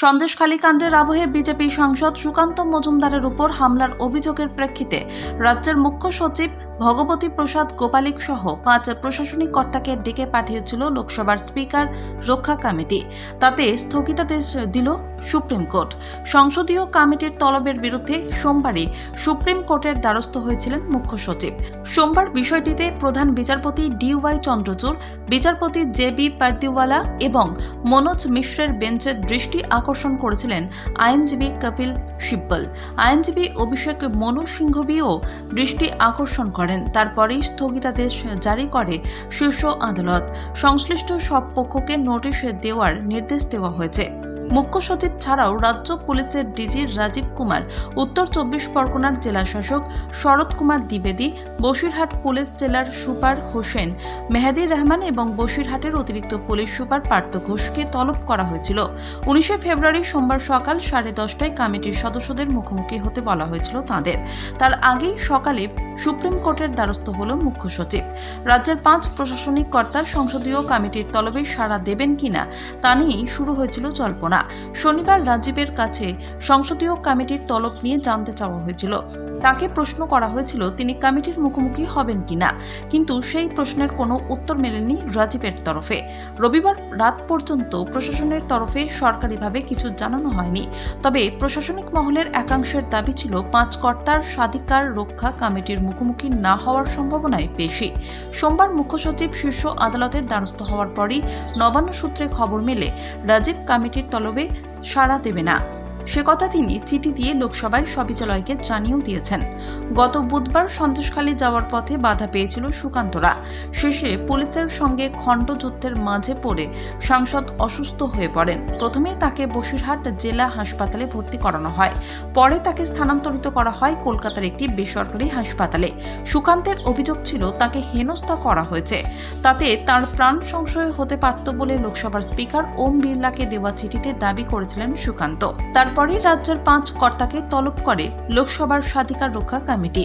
সন্দেশখালী কাণ্ডের আবহে বিজেপি সাংসদ সুকান্ত মজুমদারের উপর হামলার অভিযোগের প্রেক্ষিতে রাজ্যের মুখ্য সচিব ভগবতী প্রসাদ গোপালিক সহ 5 প্রশাসনিক কর্তাকে ডেকে পাঠিয়েছিল লোকসভার স্পিকার রক্ষা কমিটি। তাতে স্থগিতাদেশ দিল সুপ্রিম কোর্ট। সংসদীয় কমিটির তলবের বিরুদ্ধে সোমবারই সুপ্রিম কোর্টের দ্বারস্থ হয়েছিলেন মুখ্য সচিব। সোমবার বিষয়টিতে প্রধান বিচারপতি DY চন্দ্রচূড়, বিচারপতি JB পারদিওয়ালা এবং মনোজ মিশ্রের বেঞ্চের দৃষ্টি আকর্ষণ করেছিলেন আইনজীবী কপিল সিব্বল। আইনজীবী অভিষেক মনু সিংঘভিও দৃষ্টি আকর্ষণ করেন। তারপরেই স্থগিতাদেশ জারি করে শীর্ষ আদালত। সংশ্লিষ্ট সব পক্ষকে নোটিশ দেওয়ার নির্দেশ দেওয়া হয়েছে। মুখ্য সচিব ছাড়াও রাজ্য পুলিশের ডিজি রাজীব কুমার, উত্তর 24 পরগনার জেলা শাসক শরৎ কুমার দ্বিবেদী, বসিরহাট পুলিশ জেলার সুপার হোসেন মেহেদির রহমান এবং বসিরহাটের অতিরিক্ত পুলিশ সুপার পার্থ ঘোষকে তলব করা হয়েছিল। 19 ফেব্রুয়ারি সোমবার সকাল 10:30টায় কমিটির সদস্যদের মুখোমুখি হতে বলা হয়েছিল তাদের। তার আগেই সকালে সুপ্রিম কোর্টের দ্বারস্থ হল মুখ্য সচিব। রাজ্যের 5 প্রশাসনিক কর্তা সংসদীয় কমিটির তলবে সাড়া দেবেন কিনা তা নিয়েই শুরু হয়েছিল জল্পনা। শনিবার রাজীবের কাছে সংসদীয় কমিটির তলব নিয়ে জানতে চাওয়া হয়েছিল। তাকে প্রশ্ন করা হয়েছিল তিনি কমিটির মুখোমুখি হবেন কিনা, কিন্তু সেই প্রশ্নের কোনো উত্তর মেলেনি রাজীবের তরফে। রবিবার রাত পর্যন্ত প্রশাসনের তরফে সরকারিভাবে কিছু জানানো হয়নি। তবে প্রশাসনিক মহলের একাংশের দাবি ছিল 5 কর্তার স্বাধিকার রক্ষা কমিটির মুখোমুখি না হওয়ার সম্ভাবনাই বেশি। সোমবার মুখ্য সচিব শীর্ষ আদালতের দ্বারস্থ হওয়ার পরই নবান্ন সূত্রে খবর মেলে রাজীব কমিটির তলবে সাড়া দেবে না। সে কথা তিনি চিঠি দিয়ে লোকসভায় সচিবালয়কে জানিয়েও দিয়েছেন। গত বুধবার সন্দেশখালী যাওয়ার পথে বাধা পেয়েছিল সুকান্তরা। শেষে পুলিশের সঙ্গে খণ্ডযুদ্ধের মাঝে পড়ে সাংসদ অসুস্থ হয়ে পড়েন। প্রথমে তাকে বসিরহাট জেলা হাসপাতালে ভর্তি করানো হয়, পরে তাকে স্থানান্তরিত করা হয় কলকাতার একটি বেসরকারি হাসপাতালে। সুকান্তের অভিযোগ ছিল তাকে হেনস্থা করা হয়েছে, তাতে তার প্রাণ সংশয় হতে পারত বলে লোকসভার স্পিকার ওম বিড়লাকে দেওয়া চিঠিতে দাবি করেছিলেন সুকান্ত। তারপরে রাজ্যের 5 কর্তাকে তলব করে লোকসভার স্বাধিকার রক্ষা কমিটি।